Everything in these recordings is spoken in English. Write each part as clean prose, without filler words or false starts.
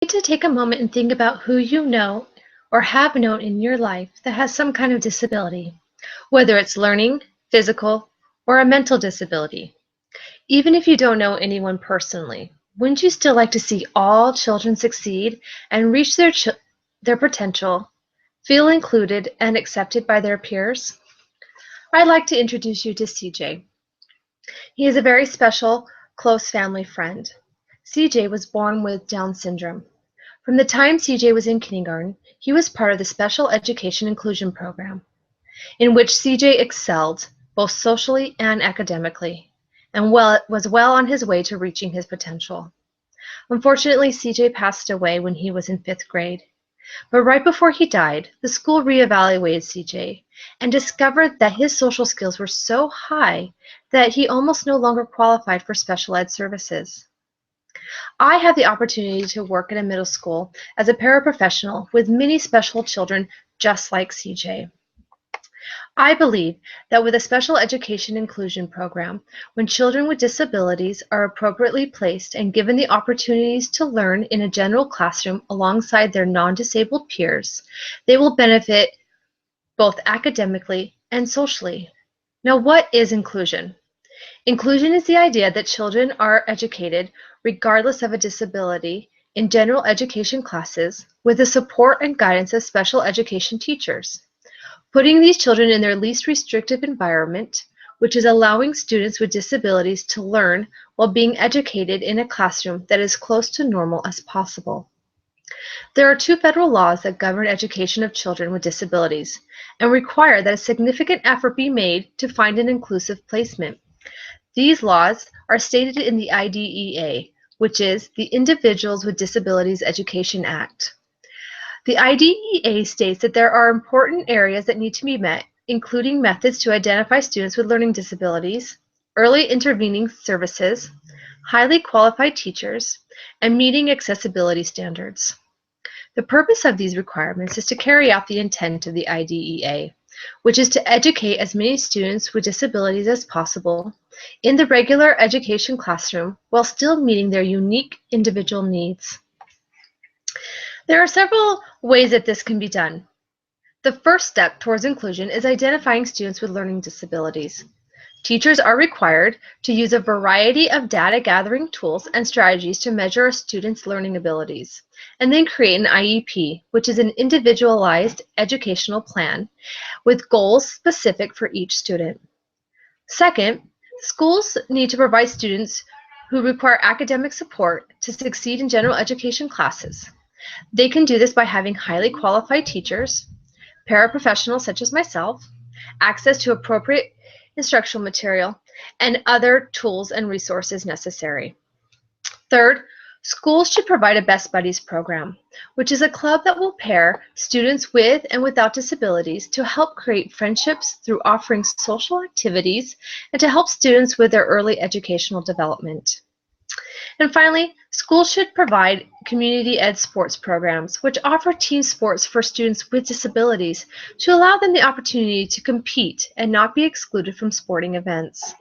Need to take a moment and think about who you know or have known in your life that has some kind of disability, whether it's learning, physical, or a mental disability. Even if you don't know anyone personally, wouldn't you still like to see all children succeed and reach their potential, feel included and accepted by their peers? I'd like to introduce you to CJ. He is a very special, close family friend. CJ was born with Down syndrome. From the time CJ was in kindergarten, he was part of the Special Education Inclusion Program, in which CJ excelled both socially and academically, and was well on his way to reaching his potential. Unfortunately, CJ passed away when he was in 5th grade. But right before he died, the school reevaluated CJ and discovered that his social skills were so high that he almost no longer qualified for special ed services. I had the opportunity to work in a middle school as a paraprofessional with many special children just like CJ. I believe that with a special education inclusion program, when children with disabilities are appropriately placed and given the opportunities to learn in a general classroom alongside their non-disabled peers, they will benefit both academically and socially. Now, what is inclusion? Inclusion is the idea that children are educated regardless of a disability in general education classes with the support and guidance of special education teachers. Putting these children in their least restrictive environment, which is allowing students with disabilities to learn while being educated in a classroom that is close to normal as possible. There are 2 federal laws that govern education of children with disabilities and require that a significant effort be made to find an inclusive placement. These laws are stated in the IDEA, which is the Individuals with Disabilities Education Act. The IDEA states that there are important areas that need to be met, including methods to identify students with learning disabilities, early intervening services, highly qualified teachers, and meeting accessibility standards. The purpose of these requirements is to carry out the intent of the IDEA, which is to educate as many students with disabilities as possible in the regular education classroom while still meeting their unique individual needs. There are several ways that this can be done. The first step towards inclusion is identifying students with learning disabilities. Teachers are required to use a variety of data gathering tools and strategies to measure a student's learning abilities, and then create an IEP, which is an individualized educational plan with goals specific for each student. Second, schools need to provide students who require academic support to succeed in general education classes. They can do this by having highly qualified teachers, paraprofessionals such as myself, access to appropriate instructional material, and other tools and resources necessary. Third, schools should provide a Best Buddies program, which is a club that will pair students with and without disabilities to help create friendships through offering social activities and to help students with their early educational development. And finally, schools should provide community ed sports programs, which offer team sports for students with disabilities to allow them the opportunity to compete and not be excluded from sporting events.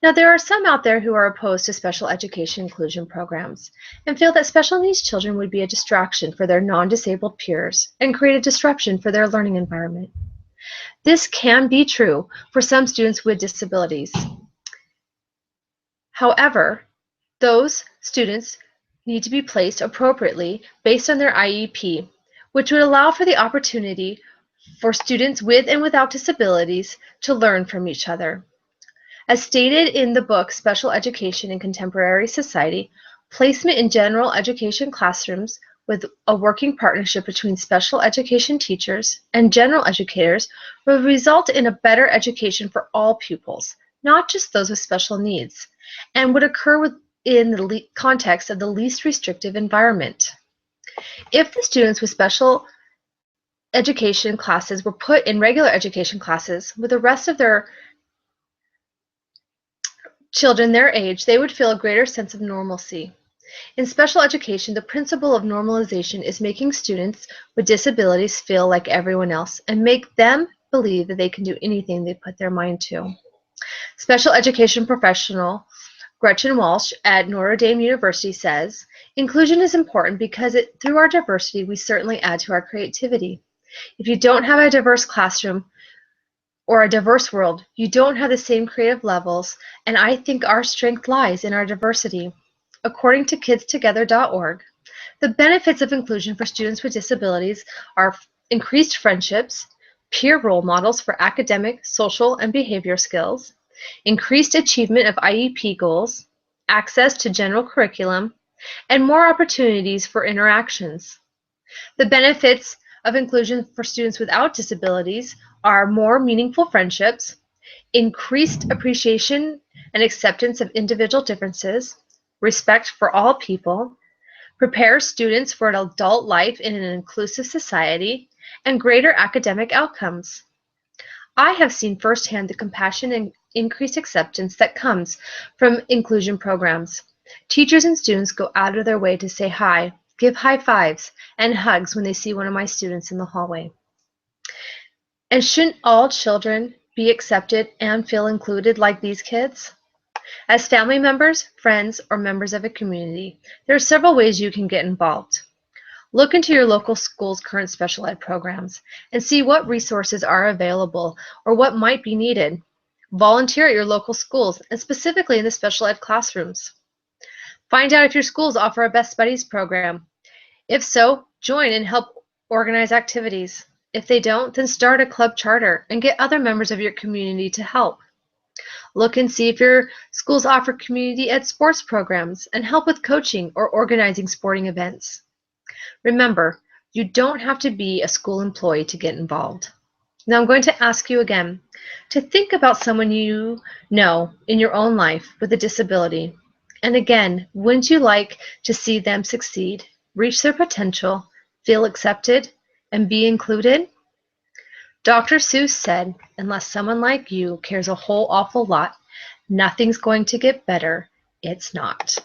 Now, there are some out there who are opposed to special education inclusion programs and feel that special needs children would be a distraction for their non-disabled peers and create a disruption for their learning environment. This can be true for some students with disabilities. However, those students need to be placed appropriately based on their IEP, which would allow for the opportunity for students with and without disabilities to learn from each other. As stated in the book Special Education in Contemporary Society, placement in general education classrooms with a working partnership between special education teachers and general educators will result in a better education for all pupils, not just those with special needs, and would occur within the context of the least restrictive environment. If the students with special education classes were put in regular education classes with the rest of their children their age, they would feel a greater sense of normalcy. In special education, the principle of normalization is making students with disabilities feel like everyone else and make them believe that they can do anything they put their mind to. Special education professionals Gretchen Walsh at Notre Dame University says, inclusion is important because through our diversity, we certainly add to our creativity. If you don't have a diverse classroom or a diverse world, you don't have the same creative levels, and I think our strength lies in our diversity. According to kidstogether.org, the benefits of inclusion for students with disabilities are increased friendships, peer role models for academic, social, and behavior skills, increased achievement of IEP goals, access to general curriculum, and more opportunities for interactions. The benefits of inclusion for students without disabilities are more meaningful friendships, increased appreciation and acceptance of individual differences, respect for all people, prepare students for an adult life in an inclusive society, and greater academic outcomes. I have seen firsthand the compassion and increased acceptance that comes from inclusion programs. Teachers and students go out of their way to say hi, give high fives, and hugs when they see one of my students in the hallway. And shouldn't all children be accepted and feel included like these kids? As family members, friends, or members of a community, there are several ways you can get involved. Look into your local school's current special ed programs and see what resources are available or what might be needed. Volunteer at your local schools and specifically in the special ed classrooms. Find out if your schools offer a Best Buddies program. If so, join and help organize activities. If they don't, then start a club charter and get other members of your community to help. Look and see if your schools offer community ed sports programs and help with coaching or organizing sporting events. Remember, you don't have to be a school employee to get involved. Now I'm going to ask you again to think about someone you know in your own life with a disability. And again, wouldn't you like to see them succeed, reach their potential, feel accepted, and be included? Dr. Seuss said, unless someone like you cares a whole awful lot, nothing's going to get better. It's not.